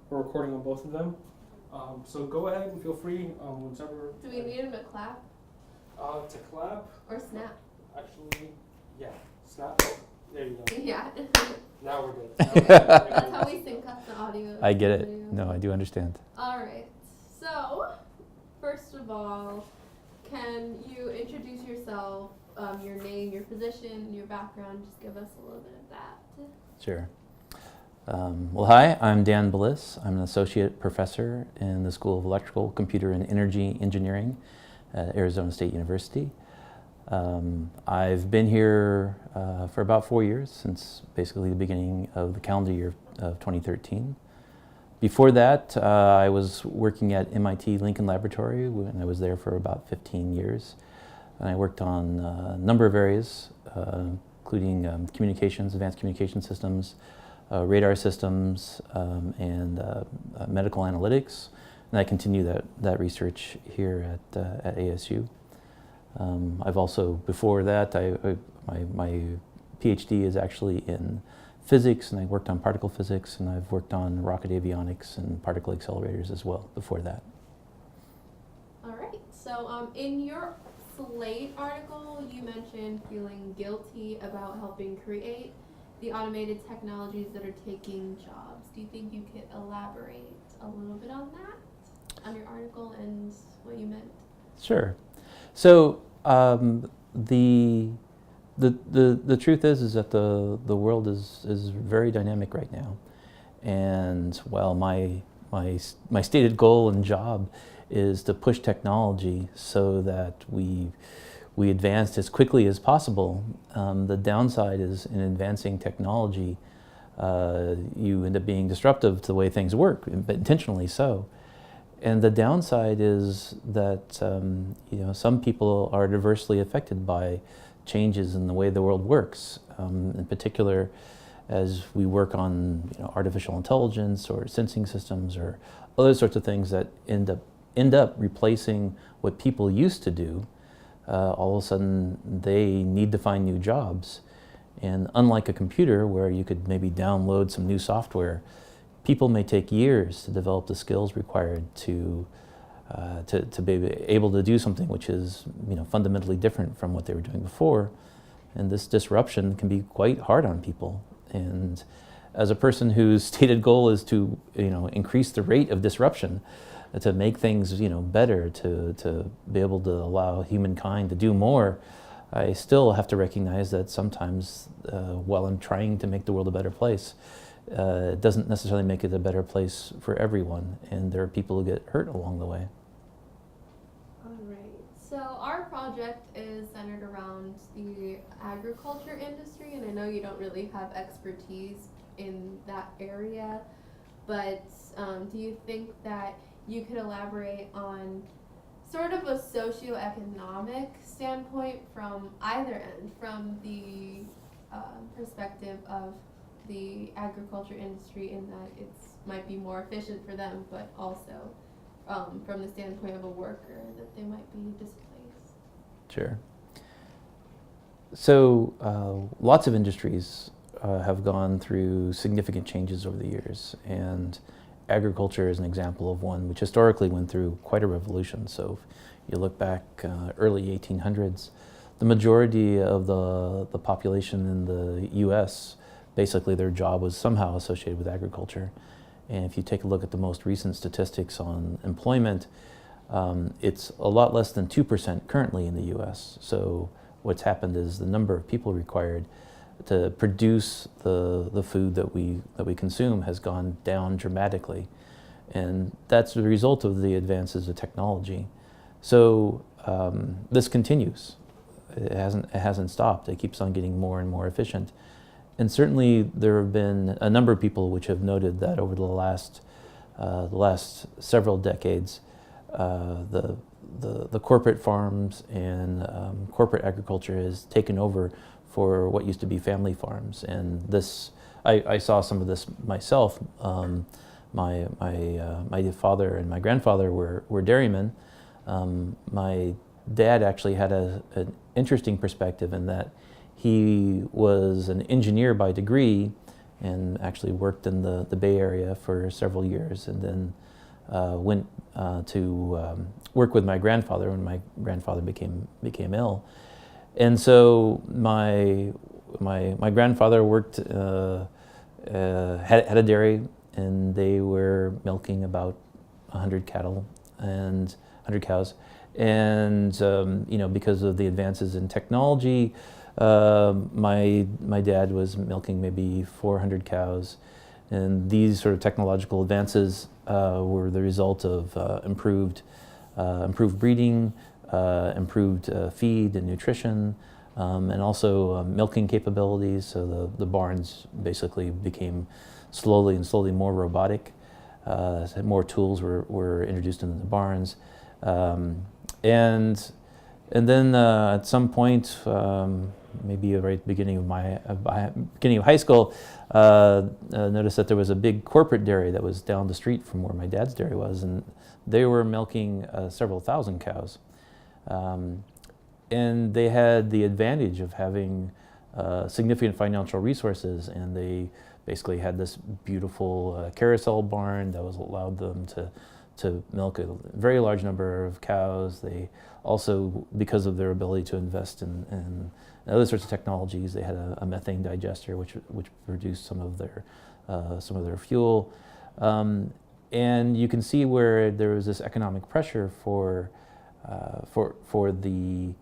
we're recording on both of them. So go ahead and feel free, whichever. Do we need him to clap? To clap. Or snap? Actually, yeah, snap. Oh, there you go. Yeah. Now we're good. That's how we sync up the audio. I get it. Video. No, I do understand. Alright, so, first of all, can you introduce yourself, your name, your position, your background, just give us a little bit of that. Sure. Well, hi, I'm Dan Bliss. I'm an associate professor in the School of Electrical, Computer, and Energy Engineering at Arizona State University. I've been here for about 4 years, since basically the beginning of the calendar year of 2013. Before that, I was working at MIT Lincoln Laboratory, and I was there for about 15 years. And I worked on a number of areas, including communications, advanced communication systems, radar systems, and medical analytics. And I continue that research here at ASU. I've also, before that, my PhD is actually in physics, and I worked on particle physics, and I've worked on rocket avionics and particle accelerators as well before that. All right, so in your Slate article, you mentioned feeling guilty about helping create the automated technologies that are taking jobs. Do you think you could elaborate a little bit on that, on your article and what you meant? Sure. So the truth is that the world is very dynamic right now, and while my stated goal and job is to push technology so that we advance as quickly as possible, the downside is in advancing technology, you end up being disruptive to the way things work, but intentionally so. And the downside is that some people are adversely affected by changes in the way the world works. In particular, as we work on artificial intelligence or sensing systems or other sorts of things that end up replacing what people used to do, all of a sudden they need to find new jobs. And unlike a computer where you could maybe download some new software, people may take years to develop the skills required to be able to do something which is fundamentally different from what they were doing before. And this disruption can be quite hard on people. And as a person whose stated goal is to increase the rate of disruption, to make things better, to be able to allow humankind to do more, I still have to recognize that sometimes while I'm trying to make the world a better place, it doesn't necessarily make it a better place for everyone, and there are people who get hurt along the way. All right, so our project is centered around the agriculture industry, and I know you don't really have expertise in that area, but do you think that you could elaborate on sort of a socioeconomic standpoint from either end, from the perspective of the agriculture industry, in that it might be more efficient for them, but also from the standpoint of a worker, that they might be displaced? Sure. So lots of industries have gone through significant changes over the years, and agriculture is an example of one which historically went through quite a revolution. So if you look back early 1800s, the majority of the population in the US, basically their job was somehow associated with agriculture. And if you take a look at the most recent statistics on employment, it's a lot less than 2% currently in the US. So what's happened is the number of people required to produce the food that we consume has gone down dramatically. And that's the result of the advances of technology. So this continues. It hasn't stopped. It keeps on getting more and more efficient. And certainly there have been a number of people which have noted that over the last several decades, the corporate farms and corporate agriculture has taken over for what used to be family farms. And this, I saw some of this myself. My father and my grandfather were dairymen. My dad actually had an interesting perspective in that he was an engineer by degree, and actually worked in the Bay Area for several years, and then went to work with my grandfather when my grandfather became ill. And so my grandfather worked, had a dairy, and they were milking about 100 cattle and 100 cows. And because of the advances in technology, my dad was milking maybe 400 cows. And these sort of technological advances were the result of improved breeding, improved feed and nutrition, and also milking capabilities. So the barns basically became slowly more robotic. More tools were introduced into the barns, and then at some point, maybe right at the beginning of high school, noticed that there was a big corporate dairy that was down the street from where my dad's dairy was, and they were milking several thousand cows. And they had the advantage of having significant financial resources, and they basically had this beautiful carousel barn that allowed them to milk a very large number of cows. They also, because of their ability to invest in other sorts of technologies, they had a methane digester which produced some of their fuel. And you can see where there was this economic pressure for the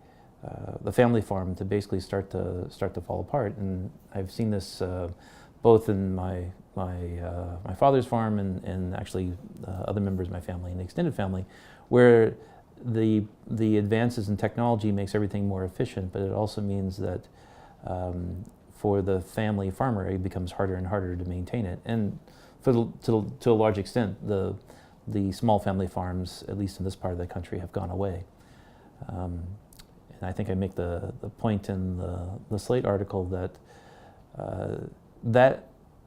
family farm to basically start to fall apart. And I've seen this both in my father's farm and actually other members of my family and the extended family, where the advances in technology makes everything more efficient, but it also means that for the family farmer, it becomes harder and harder to maintain it. And to a large extent, the small family farms, at least in this part of the country, have gone away. And I think I make the point in the Slate article that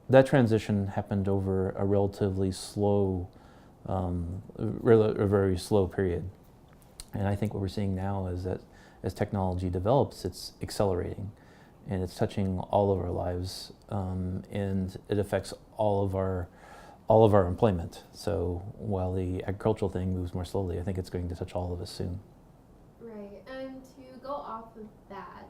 that transition happened over a relatively slow, a very slow period. And I think what we're seeing now is that as technology develops, it's accelerating, and it's touching all of our lives, and it affects all of our employment. So while the agricultural thing moves more slowly, I think it's going to touch all of us soon. Right, and to go off of that,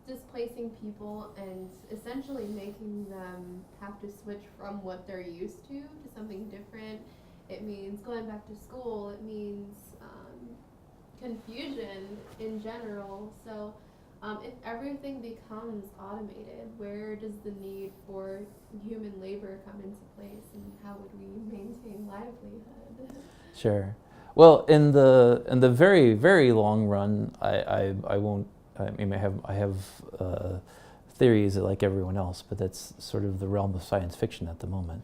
displacing people and essentially making them have to switch from what they're used to something different. It means going back to school. It means confusion in general. So if everything becomes automated, where does the need for human labor come into place, and how would we maintain livelihood? Sure. Well, in the very, very long run, I won't. I mean, I have theories like everyone else, but that's sort of the realm of science fiction at the moment.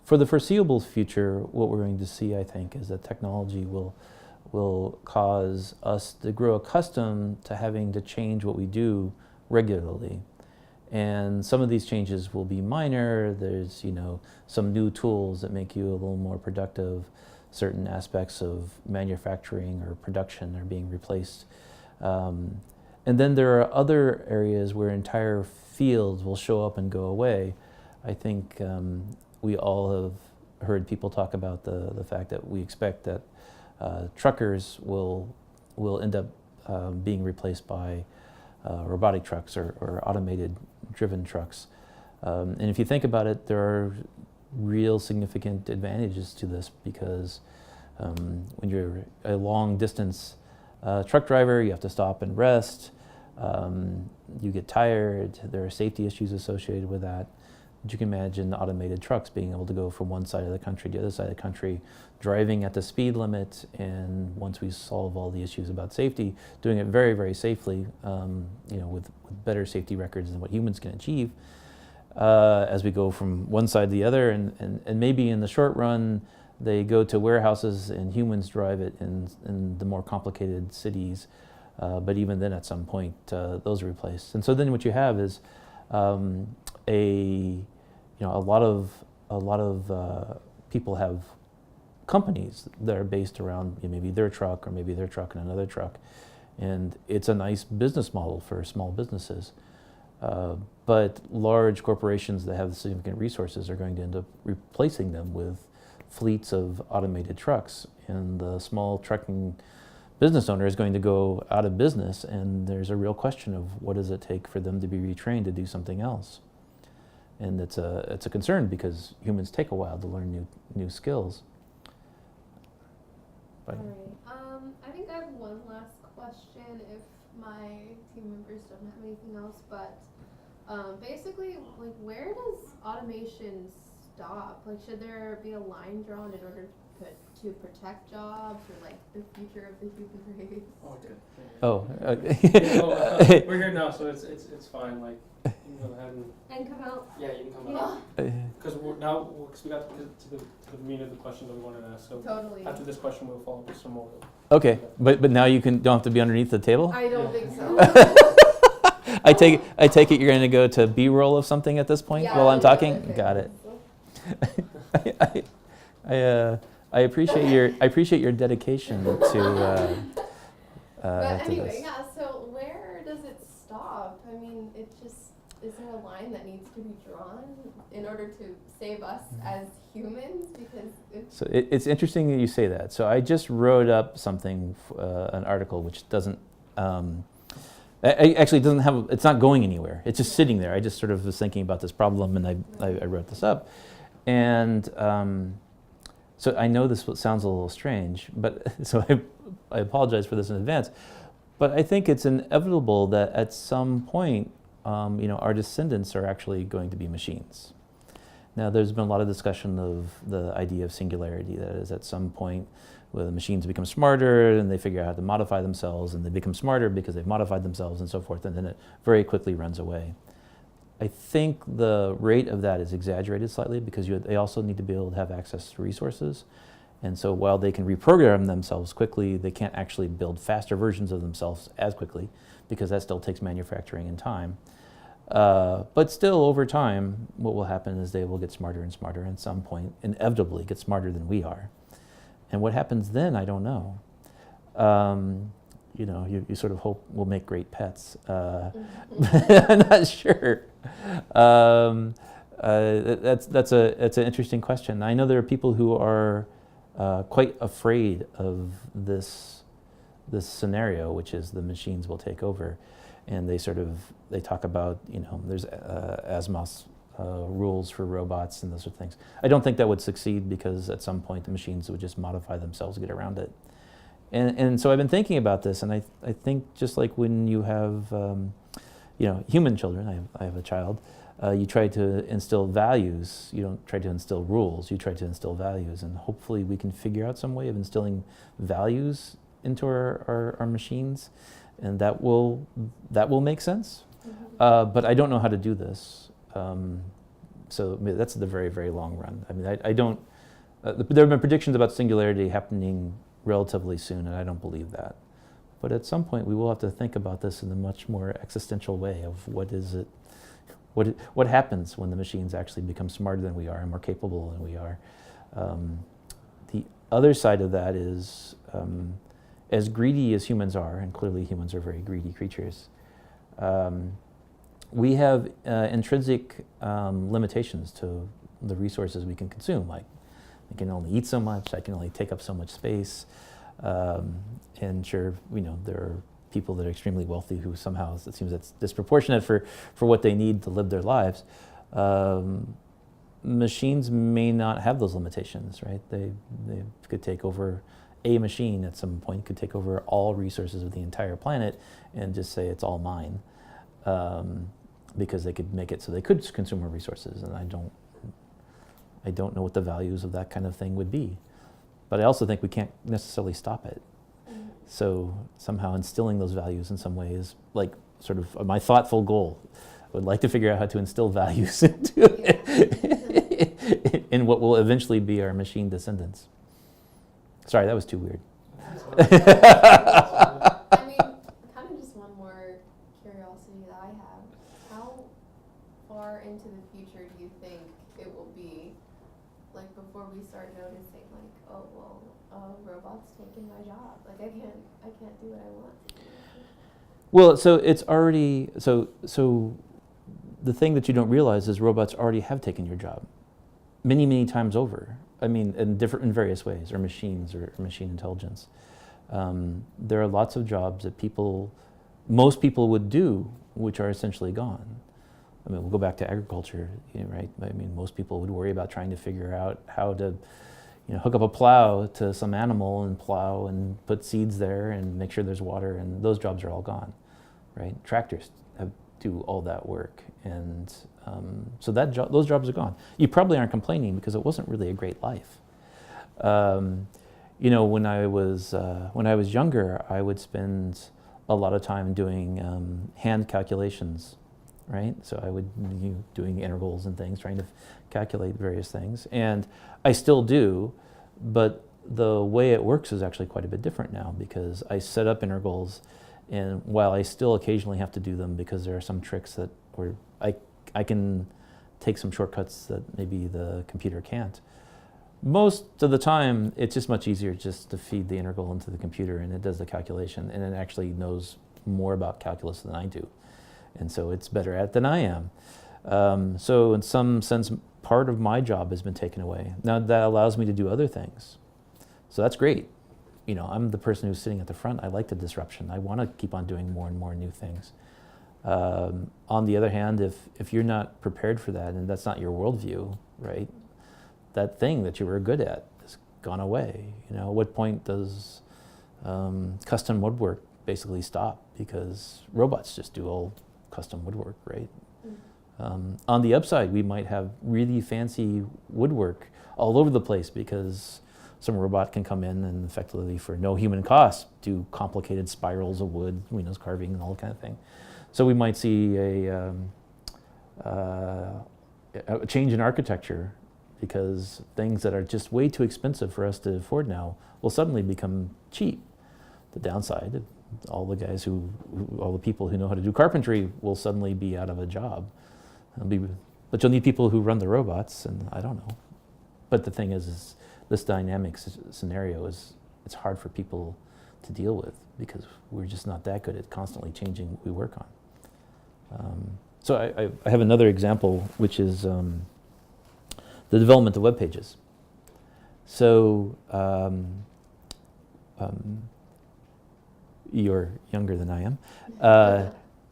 For the foreseeable future, what we're going to see, I think, is that technology will cause us to grow accustomed to having to change what we do regularly. And some of these changes will be minor. There's, some new tools that make you a little more productive. Certain aspects of manufacturing or production are being replaced. And then there are other areas where entire fields will show up and go away. I think we all have heard people talk about the fact that we expect that truckers will end up being replaced by robotic trucks or automated driven trucks. And if you think about it, there are real significant advantages to this, because when you're a long distance truck driver, you have to stop and rest. You get tired. There are safety issues associated with that. But you can imagine automated trucks being able to go from one side of the country to the other side of the country, driving at the speed limit, and once we solve all the issues about safety, doing it very, very safely, with better safety records than what humans can achieve, as we go from one side to the other, and maybe in the short run, they go to warehouses and humans drive it in the more complicated cities. But even then, at some point, those are replaced. And so then what you have is a lot of people have companies that are based around maybe their truck or maybe their truck and another truck, and it's a nice business model for small businesses. But large corporations that have significant resources are going to end up replacing them with fleets of automated trucks, and the small trucking business owner is going to go out of business, and there's a real question of what does it take for them to be retrained to do something else. And it's a concern because humans take a while to learn new skills. But All right. I think I have one last question if my team members don't have anything else, but basically, like, where does automation stop? Like, should there be a line drawn in order to protect jobs or like the future of the human race? Oh, good. oh, We're here now, so it's fine. Like, you can go ahead And come out. yeah, you can come Yeah. out. Because we got to the meat of the questions that we wanted to ask. So Totally. after this question, we'll follow up with some more. okay, but now you don't have to be underneath the table. I don't Yeah. think so. I take it you're going to go to B-roll of something at this point Yeah, while I'm yeah, talking. okay. Got it. I appreciate your dedication to. But to anyway, this. yeah, so where does it stop? I mean, is there a line that needs to be drawn in order to save us as humans? Because So it's interesting that you say that. So I just wrote up something, an article which doesn't. Actually, it doesn't have. It's not going anywhere. It's just sitting there. I just sort of was thinking about this problem, and I wrote this up, and so I know this sounds a little strange, but so I apologize for this in advance, but I think it's inevitable that at some point, our descendants are actually going to be machines. Now, there's been a lot of discussion of the idea of singularity. That is, at some point, where the machines become smarter and they figure out how to modify themselves, and they become smarter because they've modified themselves and so forth, and then it very quickly runs away. I think the rate of that is exaggerated slightly because they also need to be able to have access to resources. And so while they can reprogram themselves quickly, they can't actually build faster versions of themselves as quickly because that still takes manufacturing and time. But still, over time, what will happen is they will get smarter and smarter, and at some point, inevitably, get smarter than we are. And what happens then, I don't know. You sort of hope we'll make great pets. I'm not sure. That's an interesting question. I know there are people who are quite afraid of this scenario, which is the machines will take over, and they talk about there's Asimov's rules for robots and those sort of things. I don't think that would succeed because at some point the machines would just modify themselves to get around it. And so I've been thinking about this, and I think just like when you have human children, I have a child, you try to instill values. You don't try to instill rules. You try to instill values, and hopefully we can figure out some way of instilling values into our machines, and that will make sense. But I don't know how to do this. So that's the very, very long run. I mean, I don't. There have been predictions about singularity happening relatively soon, and I don't believe that. But at some point, we will have to think about this in a much more existential way of what happens when the machines actually become smarter than we are and more capable than we are. The other side of that is, as greedy as humans are, and clearly humans are very greedy creatures, we have intrinsic there to the resources we can consume. Like, I can only eat so much, I can only take up so much space. And sure, there are people that are extremely wealthy who somehow, it seems that's disproportionate for what they need to live their lives. Machines may not have those limitations, right? They could take over a machine at some point, could take over all resources of the entire planet and just say it's all mine. Because they could make it so they could consume more resources, and I don't know what the values of that kind of thing would be. But I also think we can't necessarily stop it. So somehow instilling those values in some way is like sort of my thoughtful goal. I would like to figure out how to instill values into in what will eventually be our machine descendants. Sorry, that was too weird. I mean, kind of just one more curiosity that I have. How far into the future do you think it will be, like, before we start noticing, like, oh, well, robot's taking my job. Like, I can't do what I want to do. Well, so it's already, so the thing that you don't realize is robots already have taken your job many, many times over. I mean, in various ways, or machines, or machine intelligence. There are lots of jobs that most people would do, which are essentially gone. I mean, we'll go back to agriculture, right? I mean, most people would worry about trying to figure out how to, hook up a plow to some animal and plow and put seeds there and make sure there's water, and those jobs are all gone, right? Tractors do all that work, and so those jobs are gone. You probably aren't complaining because it wasn't really a great life. When I was younger, I would spend a lot of time doing hand calculations, right? So I would doing integrals and things, trying to calculate various things, and I still do, but the way it works is actually quite a bit different now, because I set up integrals, and while I still occasionally have to do them because there are some tricks where I can take some shortcuts that maybe the computer can't. Most of the time, it's just much easier just to feed the integral into the computer, and it does the calculation, and it actually knows more about calculus than I do. And so it's better at it than I am. So in some sense, part of my job has been taken away. Now that allows me to do other things. So that's great. I'm the person who's sitting at the front. I like the disruption. I want to keep on doing more and more new things. On the other hand, if you're not prepared for that, and that's not your worldview, right? That thing that you were good at has gone away. At what point does custom woodwork basically stop, because robots just do all custom woodwork, right? On the upside, we might have really fancy woodwork all over the place because some robot can come in and effectively, for no human cost, do complicated spirals of wood, carving and all that kind of thing. So we might see a change in architecture, because things that are just way too expensive for us to afford now will suddenly become cheap. The downside, all the people who know how to do carpentry will suddenly be out of a job. But you'll need people who run the robots, and I don't know. But the thing is this dynamic scenario it's hard for people to deal with, because we're just not that good at constantly changing what we work on. So I have another example, which is the development of web pages. So you're younger than I am.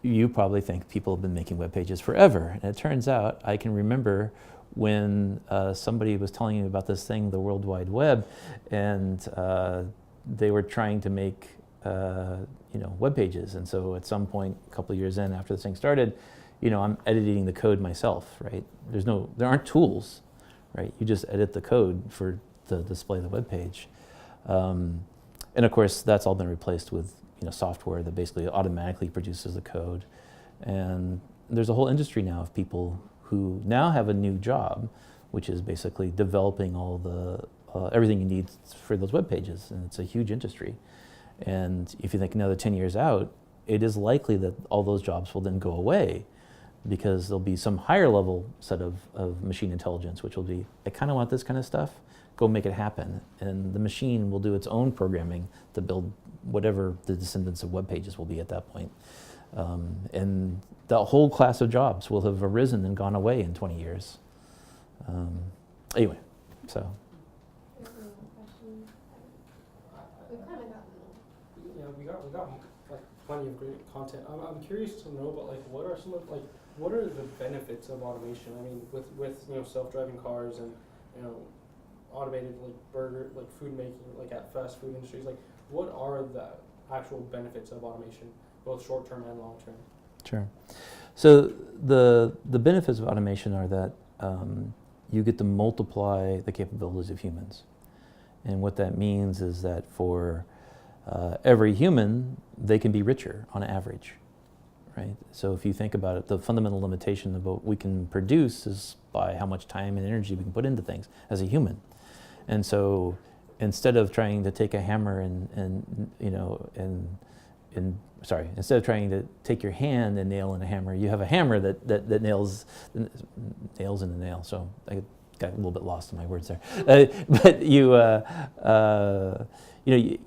You probably think people have been making web pages forever. And it turns out, I can remember when somebody was telling me about this thing, the World Wide Web, and they were trying to make web pages. And so at some point, a couple of years in after this thing started, I'm editing the code myself, right? There aren't tools, right? You just edit the code to display the web page. And of course, that's all been replaced with software that basically automatically produces the code. And there's a whole industry now of people who now have a new job, which is basically developing all the everything you need for those web pages. And it's a huge industry. And if you think another 10 years out, it is likely that all those jobs will then go away, because there'll be some higher level set of machine intelligence, which will be, I kind of want this kind of stuff, go make it happen. And the machine will do its own programming to build whatever the descendants of web pages will be at that point. And the whole class of jobs will have arisen and gone away in 20 years. Anyway, so. Yeah, we got like plenty of great content. I'm curious to know about what are the benefits of automation? I mean, with self-driving cars and automated food making, at fast food industries, what are the actual benefits of automation, both short term and long term? Sure. So the benefits of automation are that you get to multiply the capabilities of humans. And what that means is that for every human, they can be richer on average, right? So if you think about it, the fundamental limitation of what we can produce is by how much time and energy we can put into things as a human. And so instead of trying to take a hammer instead of trying to take your hand and nail in a hammer, you have a hammer that nails in the nail. So I got a little bit lost in my words there. But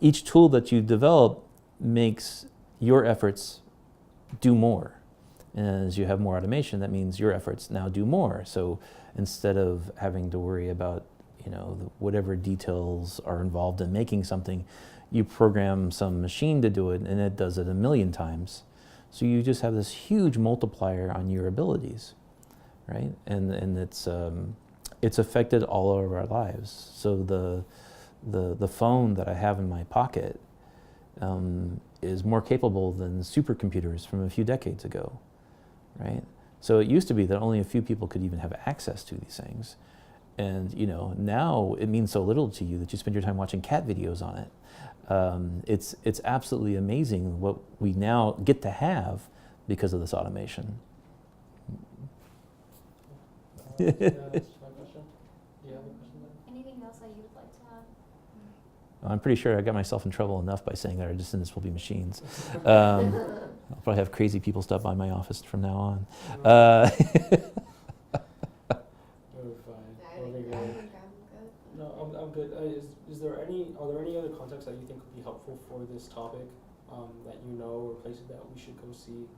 each tool that you develop makes your efforts do more. And as you have more automation, that means your efforts now do more. So instead of having to worry about, whatever details are involved in making something, you program some machine to do it, and it does it 1,000,000 times. So you just have this huge multiplier on your abilities, right? And it's affected all of our lives. So the phone that I have in my pocket is more capable than supercomputers from a few decades ago, right? So it used to be that only a few people could even have access to these things. And now it means so little to you that you spend your time watching cat videos on it. It's absolutely amazing what we now get to have because of this automation. Yeah, that's my question. Do you have a question then? Anything else that you'd like to add? I'm pretty sure I got myself in trouble enough by saying that our descendants will be machines. I'll probably have crazy people stop by my office from now on. We're fine. I We'll think figure it out. I'm good. No, I'm good. Are there any other contexts that you think would be helpful for this topic, that or places that we should go see?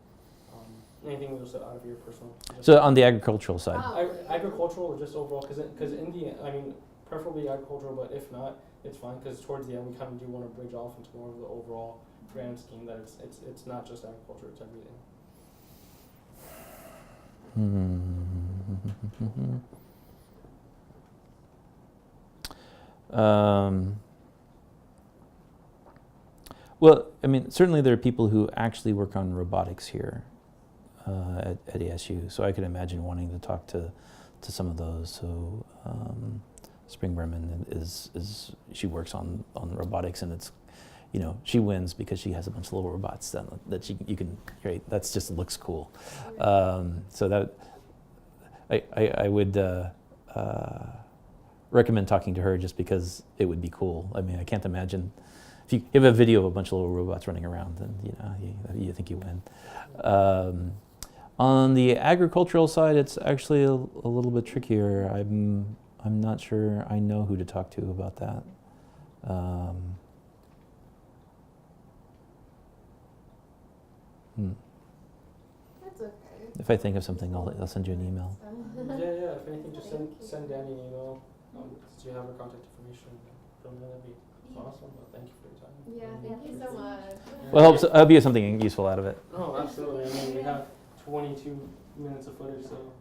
Anything else out of your personal? So on the agricultural side. Agricultural or just overall? Because in the preferably agricultural, but if not, it's fine. Because towards the end, we kind of do want to bridge off into more of the overall grand scheme that it's not just agriculture; it's everything. Well, certainly there are people who actually work on robotics here at ASU, so I could imagine wanting to talk to some of those. So Spring Berman she works on robotics, and it's, she wins because she has a bunch of little robots that you can create. That's just looks cool. So that I would recommend talking to her just because it would be cool. I can't imagine. If you have a video of a bunch of little robots running around, then you think you win. On the agricultural side, it's actually a little bit trickier. I'm not sure I know who to talk to about that. That's okay. If I think of something, I'll send you an email. Yeah. If anything, just send Danny an email. So you have her contact information from there. That'd be awesome. But thank you for your time. Yeah, thank you so much. Well, I hope you get something useful out of it. Oh, absolutely. We have 22 minutes of footage, so